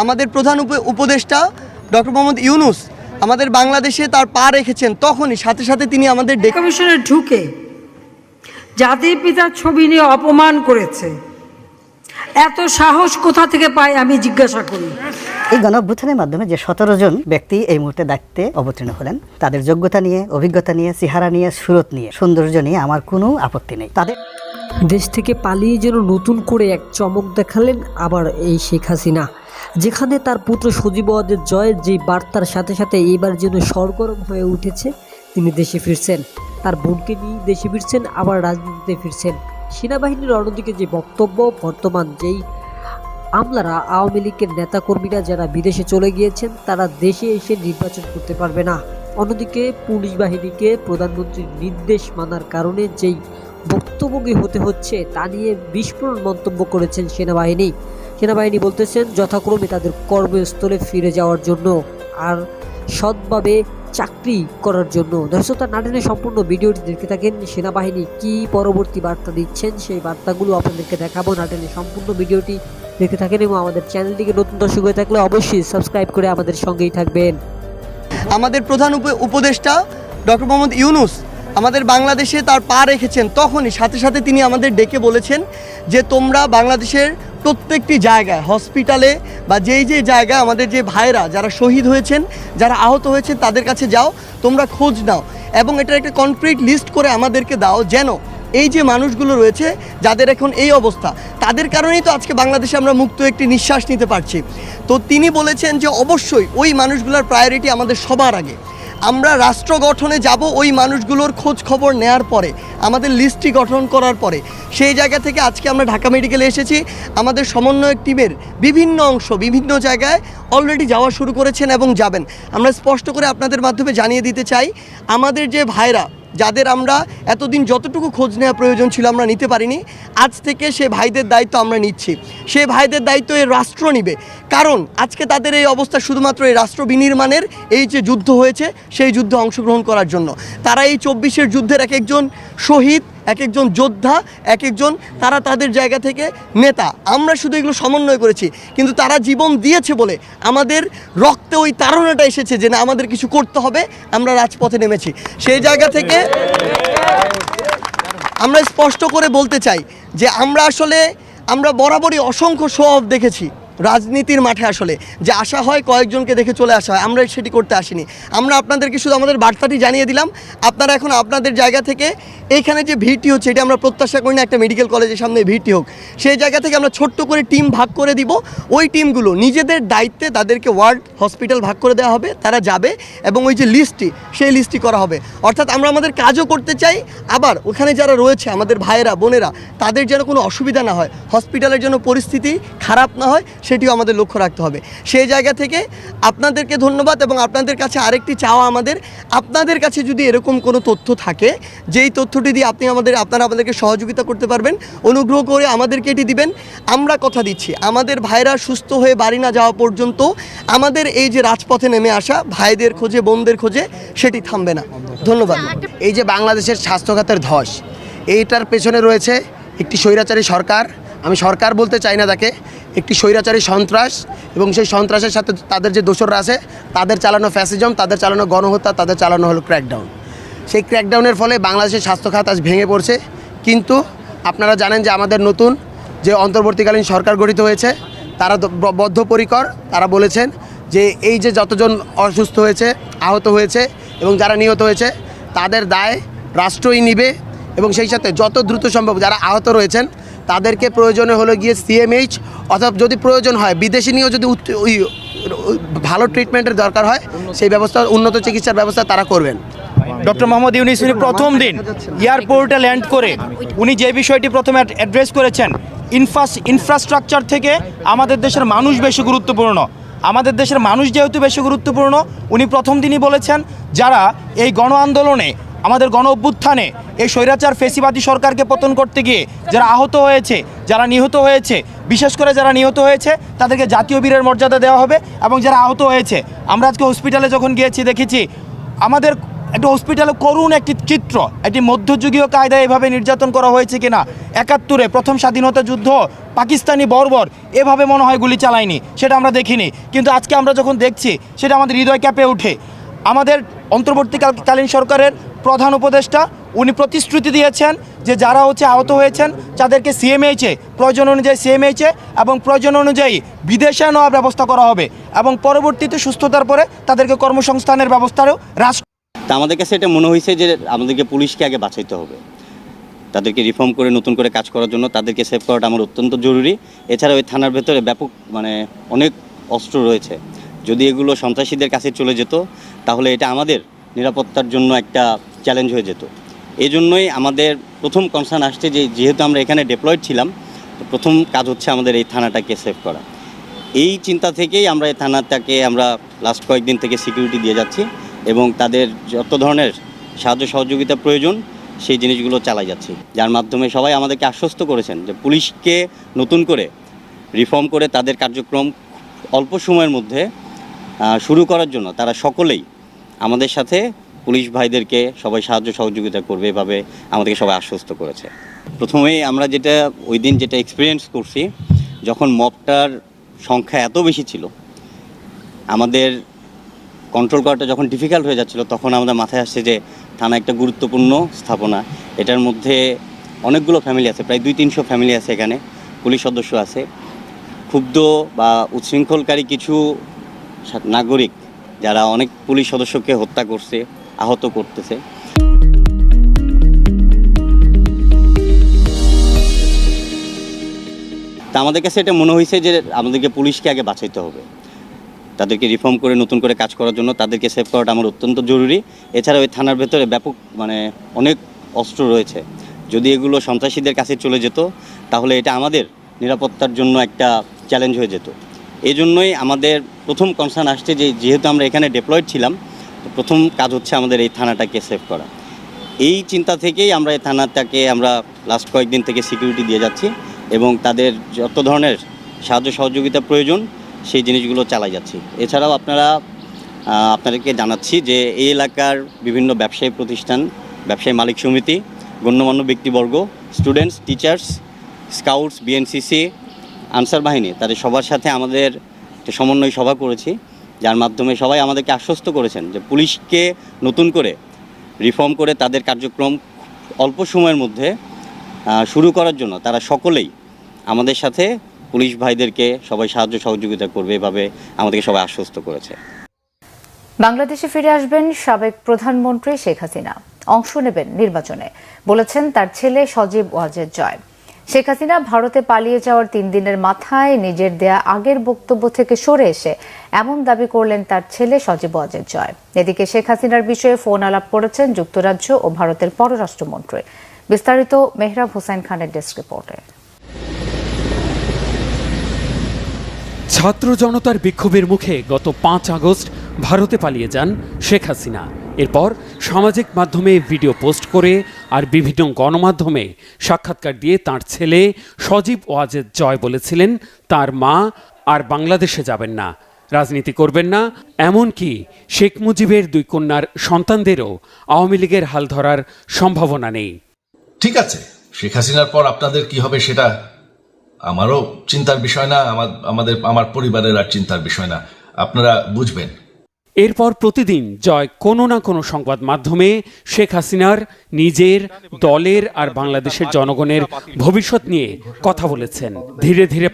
আমাদের প্রধান উপদেষ্টা ডক্টর মোহাম্মদ ইউনূস আমাদের বাংলাদেশে তার পা রেখেছেন, তখনই সাথে সাথে তিনি আমাদের কমিশনে ঢুকে জাতির পিতার ছবি নিয়ে অপমান করেছে। এত সাহস কোথা থেকে পায় আমি জিজ্ঞাসা করি। এই গণঅভ্যুত্থানের মাধ্যমে যে 17 জন ব্যক্তি এই মুহূর্তে দায়িত্বে অবতীর্ণ হলেন, তাদের যোগ্যতা নিয়ে, অভিজ্ঞতা নিয়ে, চেহারা নিয়ে, সুরত নিয়ে, সৌন্দর্য নিয়ে আমার কোনো আপত্তি নেই। তাদের দেশ থেকে পালিয়ে যেন নতুন করে এক চমক দেখালেন আবার এই শেখ হাসিনা, যেখানে তার পুত্র সজীবদের জয়ের যে বার্তার সাথে সাথে এবার যেন সরগরম হয়ে উঠেছে। তিনি দেশে ফিরছেন, তার বোনকে নিয়ে দেশে ফিরছেন, আবার রাজনীতিতে ফিরছেন। সেনাবাহিনীর অন্যদিকে যে বক্তব্য, বর্তমান যেই আমলারা, আওয়ামী লীগের নেতাকর্মীরা যারা বিদেশে চলে গিয়েছেন, তারা দেশে এসে নির্বাচন করতে পারবে না। অন্যদিকে পুলিশ বাহিনীকে প্রধানমন্ত্রীর নির্দেশ মানার কারণে যেই ভুক্তভোগী হতে হচ্ছে তা নিয়ে বিস্ফোরণ মন্তব্য করেছেন সেনাবাহিনী বলতেছেন যথাক্রমে তাদের কর্মস্থলে ফিরে যাওয়ার জন্য আর সৎভাবে চাকরি করার জন্য। দর্শক, তার নাটনের সম্পূর্ণ ভিডিওটি দেখতে থাকেন। সেনাবাহিনী কি পরবর্তী বার্তা দিচ্ছেন সেই বার্তাগুলো আপনাদেরকে দেখাবো। নাটনের সম্পূর্ণ ভিডিওটি দেখতে থাকেন এবং আমাদের চ্যানেলটিকে নতুন দর্শক হয়ে থাকলে অবশ্যই সাবস্ক্রাইব করে আমাদের সঙ্গেই থাকবেন। আমাদের প্রধান উপদেষ্টা ডক্টর মোহাম্মদ ইউনূস আমাদের বাংলাদেশে তার পা রেখেছেন, তখনই সাথে সাথে তিনি আমাদের ডেকে বলেছেন যে তোমরা বাংলাদেশের প্রত্যেকটি জায়গায়, হসপিটালে বা যেই জায়গায় আমাদের যে ভাইরা যারা শহীদ হয়েছেন, যারা আহত হয়েছেন, তাদের কাছে যাও, তোমরা খোঁজ নাও এবং এটার একটা কনক্রিট লিস্ট করে আমাদেরকে দাও, যেন এই যে মানুষগুলো রয়েছে যাদের এখন এই অবস্থা, তাদের কারণেই তো আজকে বাংলাদেশে আমরা মুক্ত একটি নিঃশ্বাস নিতে পারছি। তো তিনি বলেছেন যে অবশ্যই ওই মানুষগুলোর প্রায়োরিটি আমাদের সবার আগে। আমরা রাষ্ট্র গঠনে যাব ওই মানুষগুলোর খোঁজ খবর নেওয়ার পরে, আমাদের লিস্টটি গঠন করার পরে। সেই জায়গা থেকে আজকে আমরা ঢাকা মেডিকেলে এসেছি। আমাদের সমন্বয়ক টিমের বিভিন্ন অংশ বিভিন্ন জায়গায় অলরেডি যাওয়া শুরু করেছেন এবং যাবেন। আমরা স্পষ্ট করে আপনাদের মাধ্যমে জানিয়ে দিতে চাই, আমাদের যে ভাইরা যাদের আমরা এতদিন যতটুকু খোঁজ নেওয়া প্রয়োজন ছিল আমরা নিতে পারিনি, আজ থেকে সে ভাইদের দায়িত্ব আমরা নিচ্ছি। সেই ভাইদের দায়িত্ব এই রাষ্ট্র নিবে, কারণ আজকে তাদের এই অবস্থা শুধুমাত্র এই রাষ্ট্র বিনির্মাণের এই যে যুদ্ধ হয়েছে সেই যুদ্ধে অংশগ্রহণ করার জন্য। তারা এই 24-এর যুদ্ধের এক একজন শহীদ, এক একজন যোদ্ধা, এক একজন তারা তাদের জায়গা থেকে নেতা। আমরা শুধু এগুলো সমন্বয় করেছি, কিন্তু তারা জীবন দিয়েছে বলে আমাদের রক্তে ওই তাড়নাটা এসেছে যে না, আমাদের কিছু করতে হবে, আমরা রাজপথে নেমেছি। সেই জায়গা থেকে আমরা স্পষ্ট করে বলতে চাই যে আমরা বরাবরই অসংখ্য শো অফ দেখেছি রাজনীতির মাঠে। আসলে যে আশা হয় কয়েকজনকে দেখে চলে আসা হয়, আমরা সেটি করতে আসিনি। আমরা আপনাদেরকে শুধু আমাদের বার্তাটি জানিয়ে দিলাম। আপনারা এখন আপনাদের জায়গা থেকে এইখানে যে ভিড়টি হচ্ছে, এটি আমরা প্রত্যাশা করি না একটা মেডিকেল কলেজের সামনে ভিড়টি হোক। সেই জায়গা থেকে আমরা ছোট্ট করে টিম ভাগ করে দিব। ওই টিমগুলো নিজেদের দায়িত্বে তাদেরকে ওয়ার্ড, হসপিটাল ভাগ করে দেওয়া হবে, তারা যাবে এবং ওই যে লিস্টটি, সেই লিস্টটি করা হবে। অর্থাৎ আমরা আমাদের কাজও করতে চাই, আবার ওখানে যারা রয়েছে আমাদের ভাইয়েরা, বোনেরা, তাদের যেন কোনো অসুবিধা না হয়, হসপিটালের জন্য পরিস্থিতি খারাপ না হয়, সেটিও আমাদের লক্ষ্য রাখতে হবে। সেই জায়গা থেকে আপনাদেরকে ধন্যবাদ এবং আপনাদের কাছে আরেকটি চাওয়া আমাদের, আপনাদের কাছে যদি এরকম কোনো তথ্য থাকে যেই তথ্যটি দিয়ে আপনারা আমাদেরকে সহযোগিতা করতে পারবেন, অনুগ্রহ করে আমাদেরকে এটি দিবেন। আমরা কথা দিচ্ছি আমাদের ভাইরা সুস্থ হয়ে বাড়ি না যাওয়া পর্যন্ত আমাদের এই যে রাজপথে নেমে আসা ভাইদের খোঁজে, বোনদের খোঁজে, সেটি থামবে না। ধন্যবাদ। এই যে বাংলাদেশের স্বাস্থ্যখাতের ধস, এইটার পেছনে রয়েছে একটি স্বৈরাচারী সরকার। আমি সরকার বলতে চাই না তাকে, একটি স্বৈরাচারী সন্ত্রাস, এবং সেই সন্ত্রাসের সাথে তাদের যে দোসররা আছে, তাদের চালানো ফ্যাসিজম, তাদের চালানো গণহত্যা, তাদের চালানো হলো ক্র্যাকডাউন। সেই ক্র্যাকডাউনের ফলে বাংলাদেশের স্বাস্থ্যখাত আজ ভেঙে পড়ছে। কিন্তু আপনারা জানেন যে আমাদের নতুন যে অন্তর্বর্তীকালীন সরকার গঠিত হয়েছে, তারা বদ্ধপরিকর। তারা বলেছেন যে এই যে যতজন অসুস্থ হয়েছে, আহত হয়েছে এবং যারা নিহত হয়েছে, তাদের দায় রাষ্ট্রই নিবে এবং সেই সাথে যত দ্রুত সম্ভব যারা আহত রয়েছেন তাদেরকে প্রয়োজনে হলো গিয়ে সিএমএইচ অথবা যদি প্রয়োজন হয় বিদেশি নিয়েও যদি ভালো ট্রিটমেন্টের দরকার হয়, সেই ব্যবস্থা, উন্নত চিকিৎসার ব্যবস্থা তারা করবেন। ডক্টর মোহাম্মদ ইউনূস প্রথম দিন এয়ারপোর্টে ল্যান্ড করে উনি যে বিষয়টি প্রথমে অ্যাড্রেস করেছেন, ইনফ্রাস্ট্রাকচার থেকে আমাদের দেশের মানুষ বেশি গুরুত্বপূর্ণ। আমাদের দেশের মানুষ যেহেতু বেশি গুরুত্বপূর্ণ, উনি প্রথম দিনই বলেছেন যারা এই গণ আন্দোলনে, আমাদের গণ অভ্যুত্থানে এই স্বৈরাচার ফেসিবাদী সরকারকে পতন করতে গিয়ে যারা আহত হয়েছে, যারা নিহত হয়েছে, বিশেষ করে যারা নিহত হয়েছে তাদেরকে জাতীয় বীরের মর্যাদা দেওয়া হবে। এবং যারা আহত হয়েছে, আমরা আজকে হসপিটালে যখন গিয়েছি দেখেছি আমাদের একটা হসপিটালে করুণ একটি চিত্র শুধুমাত্র একটি মধ্যযুগীয় কায়দায় এভাবে নির্যাতন করা হয়েছে কিনা, ৭১-এ প্রথম স্বাধীনতা যুদ্ধ পাকিস্তানি বর্বর এভাবে মনে হয় গুলি চালায়নি, সেটা আমরা দেখিনি। কিন্তু আজকে আমরা যখন দেখছি সেটা আমাদের হৃদয় কেঁপে ওঠে। আমাদের অন্তর্বর্তীকালীন সরকারের প্রধান উপদেষ্টা উনি প্রতিশ্রুতি দিয়েছেন যে যারা আহত হয়েছেন তাদেরকে সিএমএইচে প্রয়োজন অনুযায়ী সিএমএইচে এবং প্রয়োজন অনুযায়ী বিদেশে নেওয়ার ব্যবস্থা করা হবে এবং পরবর্তীতে সুস্থতার পরে তাদেরকে কর্মসংস্থানের ব্যবস্থারও তা আমাদের কাছে এটা মনে হয়েছে যে আমাদেরকে পুলিশকে আগে বাঁচাইতে হবে, তাদেরকে রিফর্ম করে নতুন করে কাজ করার জন্য তাদেরকে সেভ করাটা আমার অত্যন্ত জরুরি। এছাড়া ওই থানার ভেতরে ব্যাপক অনেক অস্ত্র রয়েছে, যদি এগুলো সন্ত্রাসীদের কাছে চলে যেত তাহলে এটা আমাদের নিরাপত্তার জন্য একটা চ্যালেঞ্জ হয়ে যেত। এই জন্যই আমাদের প্রথম কনসার্ন আসছে যে যেহেতু আমরা এখানে ডেপ্লয়েড ছিলাম, তো প্রথম কাজ হচ্ছে আমাদের এই থানাটাকে সেভ করা। এই চিন্তা থেকেই আমরা এই থানাটাকে আমরা লাস্ট কয়েকদিন থেকে সিকিউরিটি দিয়ে যাচ্ছি এবং তাদের যত ধরনের সাহায্য সহযোগিতা প্রয়োজন সেই জিনিসগুলো চালাই যাচ্ছি, যার মাধ্যমে সবাই আমাদেরকে আশ্বস্ত করেছেন যে পুলিশকে নতুন করে রিফর্ম করে তাদের কার্যক্রম অল্প সময়ের মধ্যে শুরু করার জন্য তারা সকলেই আমাদের সাথে পুলিশ ভাইদেরকে সবাই সাহায্য সহযোগিতা করবে এভাবে আমাদেরকে সবাই আশ্বস্ত করেছে। প্রথমেই আমরা ওই দিন যেটা এক্সপিরিয়েন্স করছি, যখন মবটার সংখ্যা এত বেশি ছিল আমাদের কন্ট্রোল করাটা যখন ডিফিকাল্ট হয়ে যাচ্ছিল, তখন আমাদের মাথায় আসছে যে থানা একটা গুরুত্বপূর্ণ স্থাপনা, এটার মধ্যে অনেকগুলো ফ্যামিলি আছে, প্রায় 200-300 ফ্যামিলি আছে, এখানে পুলিশ সদস্য আছে, ক্ষুব্ধ বা উচ্ছৃঙ্খলকারী কিছু নাগরিক যারা অনেক পুলিশ সদস্যকে হত্যা করছে, আহত করতেছে। তা আমাদের কাছে এটা মনে হয়েছে যে আমাদেরকে পুলিশকে আগে বাঁচাইতে হবে, তাদেরকে রিফর্ম করে নতুন করে কাজ করার জন্য তাদেরকে সেভ করাটা আমার অত্যন্ত জরুরি। এছাড়া ওই থানার ভেতরে ব্যাপক অনেক অস্ত্র রয়েছে, যদি এগুলো সন্ত্রাসীদের কাছে চলে যেত তাহলে এটা আমাদের নিরাপত্তার জন্য একটা চ্যালেঞ্জ হয়ে যেত। এই জন্যই আমাদের প্রথম কনসার্ন আসছে যে যেহেতু আমরা এখানে ডেপ্লয়েড ছিলাম, তো প্রথম কাজ হচ্ছে আমাদের এই থানাটাকে সেভ করা। এই চিন্তা থেকেই আমরা এই থানাটাকে আমরা লাস্ট কয়েকদিন থেকে সিকিউরিটি দিয়ে যাচ্ছি এবং তাদের যত ধরনের সাহায্য সহযোগিতা প্রয়োজন সেই জিনিসগুলো চালাই যাচ্ছি। এছাড়াও আপনাদেরকে জানাচ্ছি যে এই এলাকার বিভিন্ন ব্যবসায়ী প্রতিষ্ঠান, ব্যবসায়ী মালিক সমিতি, গণ্যমান্য ব্যক্তিবর্গ, students, teachers, scouts, BNCC, answer বাহিনী, তাদের সবার সাথে আমাদের একটা সমন্বয় সভা করেছি, যার মাধ্যমে সবাই আমাদেরকে আশ্বস্ত করেছেন যে পুলিশকে নতুন করে রিফর্ম করে তাদের কার্যক্রম অল্প সময়ের মধ্যে শুরু করার জন্য তারা সকলেই আমাদের সাথে পুলিশ ভাইদেরকে সবাই সাহায্য সহযোগিতা করবে এভাবে আমাদেরকে সবাই আশ্বস্ত করেছে। বাংলাদেশে ফিরে আসবেন সাবেক প্রধানমন্ত্রী শেখ হাসিনা, অংশ নেবেন নির্বাচনে, বলেছেন তার ছেলে সজীব ওয়াজেদ জয়। শেখ হাসিনা ভারতে পালিয়ে যাওয়ার 3 দিনের মাথায় নিজের দেয়া আগের বক্তব্য থেকে সরে এসে এমন দাবি করলেন তার ছেলে সজীব ওয়াজেদ জয়। এদিকে শেখ হাসিনার বিষয়ে ফোন আলাপ করেছেন যুক্তরাজ্য ও ভারতের পররাষ্ট্রমন্ত্রী। বিস্তারিত মেহরাব হোসেন খানের ডেস্ক রিপোর্টে। ছাত্র জনতার বিক্ষোভের মুখে গত 5 আগস্ট ভারতে পালিয়ে যান শেখ হাসিনা। এরপর সামাজিক মাধ্যমে ভিডিও পোস্ট করে আর বিভিন্ন গণমাধ্যমে সাক্ষাৎকার দিয়ে তার ছেলে সজীব ওয়াজেদ জয় বলেছিলেন তার মা আর বাংলাদেশে যাবেন না, রাজনীতি করবেন না, এমনকি শেখ মুজিবের 2 কন্যার সন্তানদেরও আওয়ামী লীগের হাল ধরার সম্ভাবনা নেই। ঠিক আছে, শেখ হাসিনার পর আপনাদের কি হবে সেটা আমারও চিন্তার বিষয় না, আমার পরিবারের আর চিন্তার বিষয় না, আপনারা বুঝবেন। এরপর প্রতিদিন জয় কোনো না কোনো সংবাদ মাধ্যমে শেখ হাসিনার, নিজের, দলের আর বাংলাদেশের জনগণের ভবিষ্যৎ নিয়ে কথা বলেছেন। ধীরে ধীরে